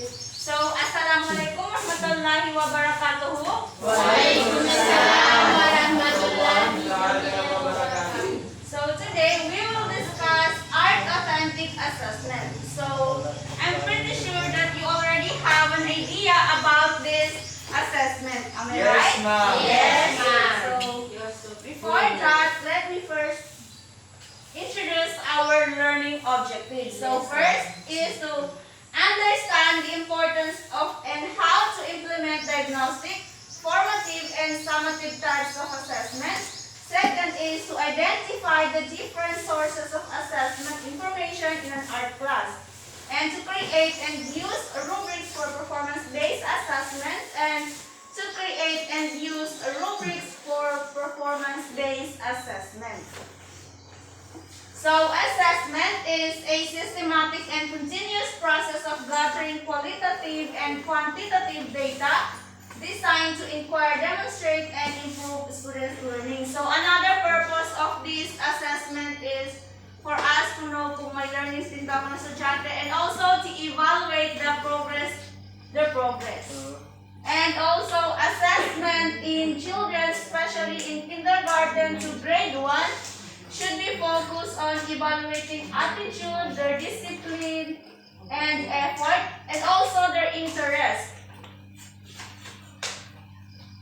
So, Assalamualaikum warahmatullahi wabarakatuh. Waalaikumsalam warahmatullahi wabarakatuh. So, today we will discuss art authentic assessment. So, I'm pretty sure that you already have an idea about this assessment. Am I right? ma'am. Yes, Yes, So, before that, let me first introduce our learning objectives. So, first is to understand the importance of and how to implement diagnostic, formative, and summative types of assessment. Second is to identify the different sources of assessment information in an art class. And to create and use rubrics for performance-based assessment. And to create and use rubrics for performance-based assessment. So, assessment is a systematic and continuous process of gathering qualitative and quantitative data designed to inquire, demonstrate, and improve student learning. So, another purpose of this assessment is for us to know kung may learning din ba mga estudyante and also to evaluate the progress. And also, assessment in children, especially in kindergarten to grade 1, should be focused on evaluating attitude, their discipline, and effort, and also their interest.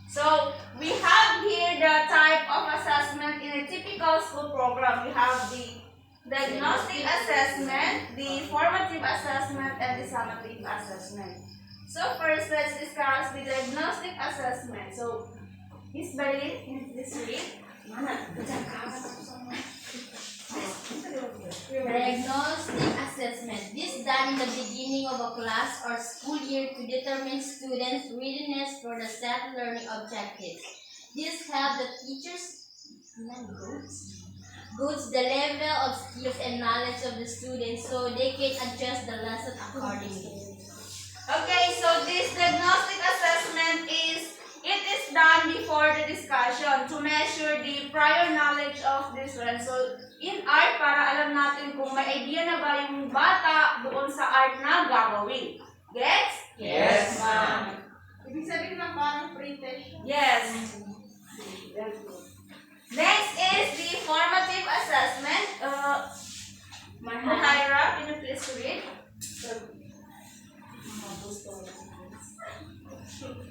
So, we have here the type of assessment in a typical school program. We have the diagnostic assessment, the formative assessment, and the summative assessment. So, first, let's discuss the diagnostic assessment. So, Miss Berlin, can you please read? Diagnostic assessment. This done in the beginning of a class or school year to determine students' readiness for the set learning objectives. This helps the teachers gauge the level of skills and knowledge of the students so they can adjust the lesson accordingly. Okay, so this diagnostic assessment is done before the discussion to measure the prior knowledge of the student. So, in art, para alam natin kung may idea na ba yung bata doon sa art na gagawin. Gets? Yes, ma'am. Ibig sabihin ng parang pre-test? Yes. Next is the formative assessment. Mahaira, can you please read?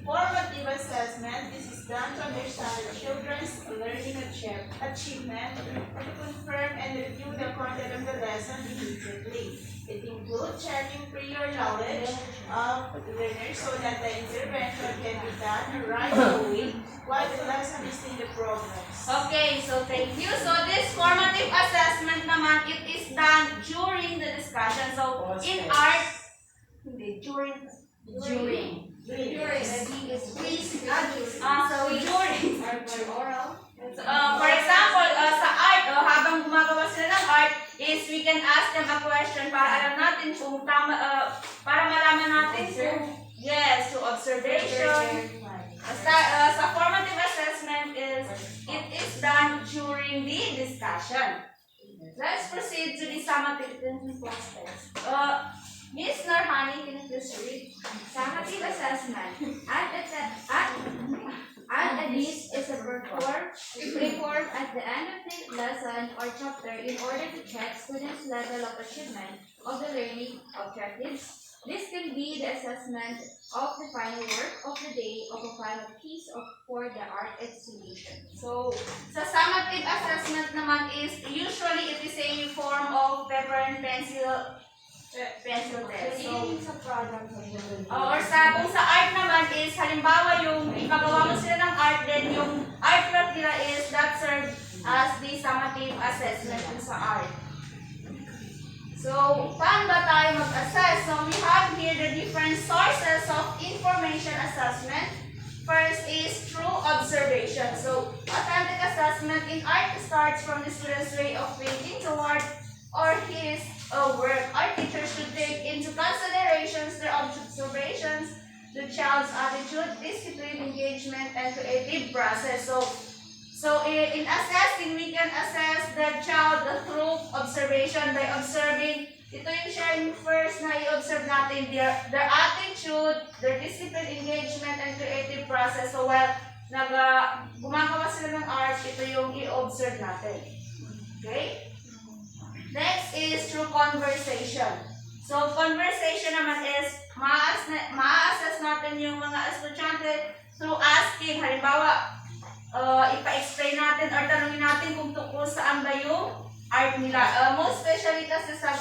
Formative assessment. This is done to understand children's learning achievement and to confirm and review the content of the lesson immediately. It includes checking prior knowledge of the learner so that the intervention can be done right away while the lesson is in the progress. Okay, so thank you. So this formative assessment naman, it is done during the discussion. So in art, during. During. So during. For example, sa art, habang gumagawa sila ng art, is we can ask them a question para alam natin kung tama, para malaman natin kung yes, to observation. Sa formative assessment it is done during the discussion. Let's proceed to the summative process. Miss Narhani, can you please read? Summative assessment. This is a report at the end of the lesson or chapter in order to check students' level of achievement of the learning objectives. This can be the assessment of the final work of the day of a final piece for the art exhibition. So, sa summative assessment naman is usually it is a form of paper and pencil test. So, or kung sa art naman is halimbawa yung ipagawa mo sila ng art, then yung artwork nila is that serves as the summative assessment dun sa art. So, paano ba tayo mag-assess? So, we have here the different sources of information assessment. First is through observation. So, authentic assessment in art starts from the student's way of thinking toward or his work. Our teachers should take into considerations their observations, the child's attitude, discipline, engagement, and creative process. So in assessing, we can assess the child through observation by observing ito yung sharing first na i-observe natin, their attitude, their discipline, engagement, and creative process. So while gumagawa sila ng art, ito yung i-observe natin. Okay? Next is through conversation. So conversation naman is ma-assess natin yung mga estudyante through asking. Halimbawa, ipa-explain natin or tanungin natin kung tungkol saan ba yung art nila. Most especially kasi sa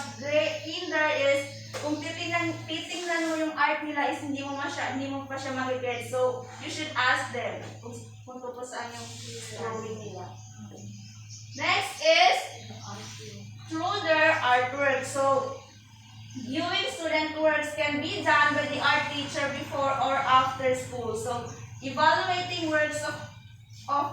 kinder is kung titingnan mo yung art nila is hindi mo pa siya mag-get. So you should ask them kung tungkol saan yung drawing nila. Next is through their artwork. So viewing student works can be done by the art teacher before or after school. So evaluating works of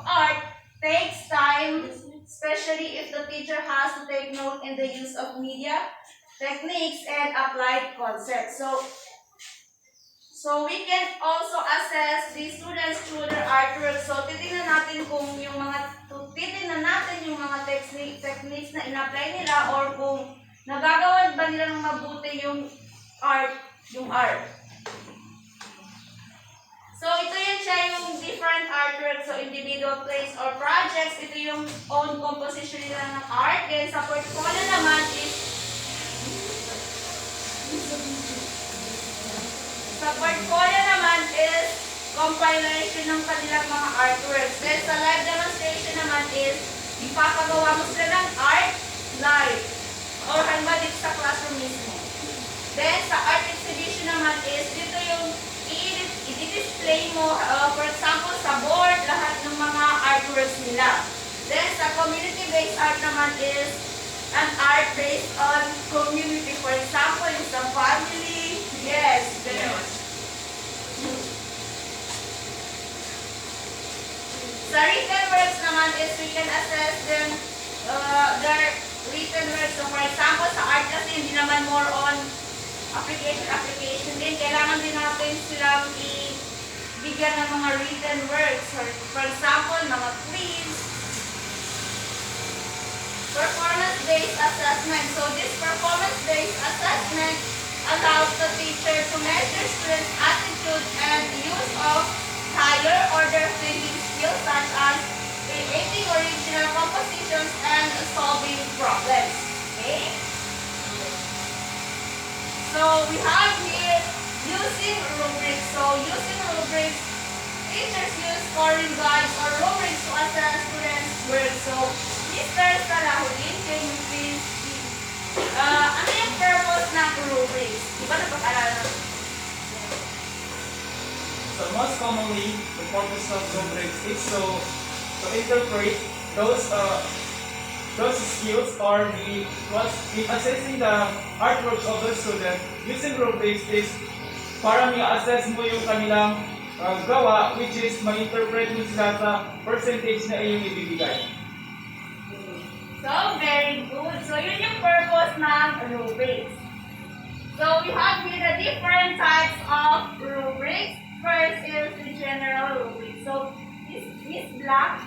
art takes time, especially if the teacher has to take note in the use of media, techniques, and applied concepts. So we can also assess the students through their artwork. So titingnan natin yung mga techniques na in-apply nila or kung nagagawa ba nila ng mabuti yung art. So, ito yun siya yung different artwork. So, individual plays or projects. Ito yung own composition nila ng art. Then, sa portfolio naman is compilation ng kanilang mga artworks. Then, sa live demonstration naman is ipapagawa mo sila ng art live. Or halimbawa dito sa classroom mismo. Then, sa art exhibition naman is dito yung i-display mo, for example, sa board, lahat ng mga artworks nila. Then, sa community-based art naman is an art based on community. For example, yung sa family. Yes, gano'n. Sa written works naman is we can assess them, their written works. So, for example, sa art kasi hindi naman more on application din. Kailangan din natin silang bigyan ng mga written works. For example, mga quiz, performance-based assessment. So this performance-based assessment allows the teacher to measure students' attitude and use of higher order thinking skills such as creating original compositions and solving problems. Okay? So we have here using rubrics. So using rubrics, teachers use scoring guides or rubrics to assess students' work. So Mr. Salahuddin, can you please ano yung purpose ng rubrics? Di ba napag-alala natin? So most commonly, the purpose of rubrics is to interpret those skills or in assessing the artworks of the student. Using rubrics is para ma-assess mo yung kanilang gawa, which is ma-interpret mo sila sa percentage na iyong ibibigay. So, very good. So, yun yung purpose ng rubrics. So, we have here the different types of rubrics. First is the general rubric. So, Miss Black.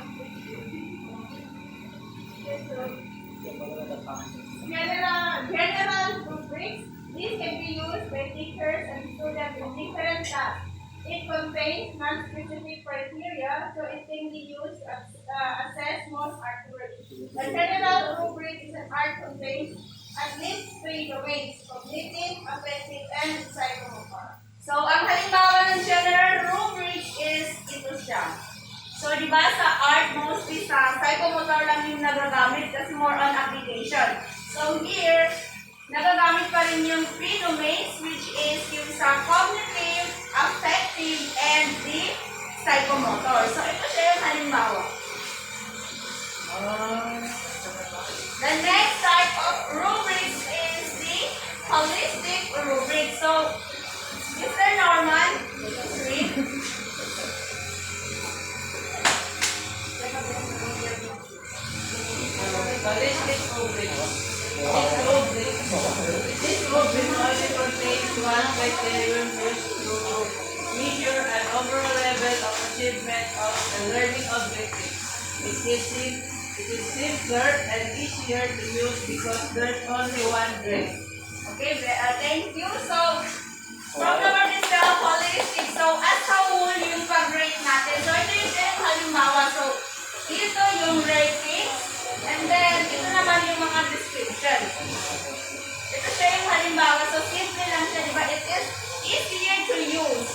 General rubrics. These can be used by teachers and students in different tasks. It contains non-specific criteria, so it can be used to assess most artwork. A general rubric is an art contains at least 3 domains: cognitive, affective, and psychomotor. So, ang halimbawa ng general rubric is ito siya. So, di ba sa art, mostly sa psychomotor lang yung nagagamit kasi more on application. So, here, nagagamit pa rin yung 3 domains, which is yung sa cognitive, affective, and the psychomotor. So, ito siya yung halimbawa. The next type of rubrics is the holistic rubric. So, Mr. Norman, read. Holistic rubrics. This rubric only contains one criterion used to measure an overall level of achievement of the learning objective. It is simpler and easier to use because there's only one grade. Okay, thank you. So, from number itself, holistic. So, as a whole, yung pag-rate natin. So, ito yung halimbawa. So, ito yung rating. And then, ito naman yung mga description. Ito siya yung halimbawa. So, simple lang siya, di ba? It is easier to use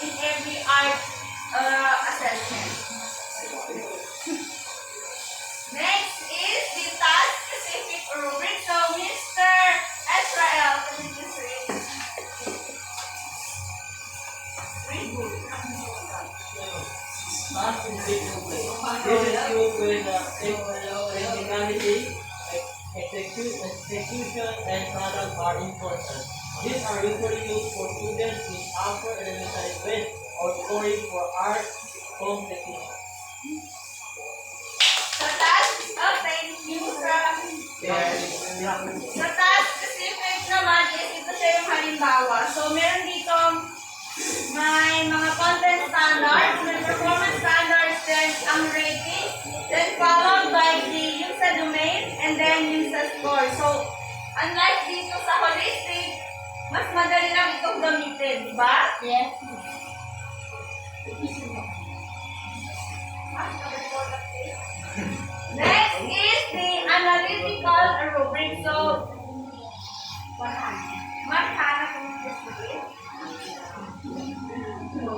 in every art assessment. Next is the task-specific rubric. So, Mr. Israel, can you just read? Read good. Task is different. This is used when technicality, execution, and product are important. These are usually used for students in upper elementary grade or scoring for art competition. Sa task, thank you, sir. Sa task-specific naman is ito siya yung halimbawa. So, meron dito may mga content standards, may performance standards, then ang rating, then followed by yung sa domain, and then yung sa score. So, unlike dito sa holistic, mas madali lang itong gamitin, di ba? Yes. Next is the analytical rubric. So, markana kung gusto it.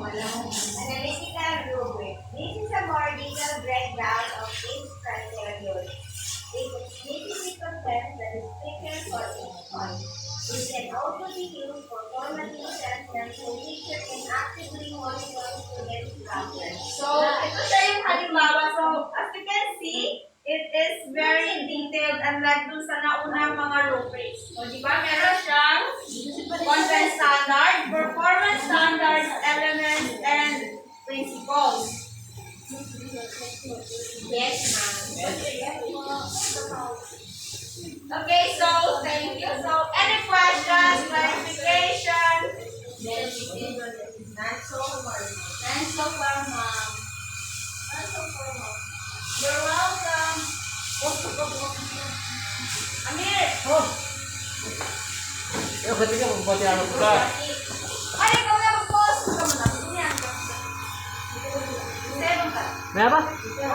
Analytical rubric. This is a more detailed breakdown of each criteria. It explicitly contains the description for each point. It can also be used for formative assessment so teachers can actively monitor students' progress. So, ito siya yung halimbawa. So, as you can see, it is very detailed unlike dun sa naunang mga rubrics. So, di ba, meron siyang content standard, performance standards, elements, and principles. Yes, ma'am. Okay, so, thank you. So, any questions, clarification? Not so far, ma'am. You're welcome. Amir! Ay, ikaw na mag-post. Ikaw mo na. Yan. Seven ka. Meron ba?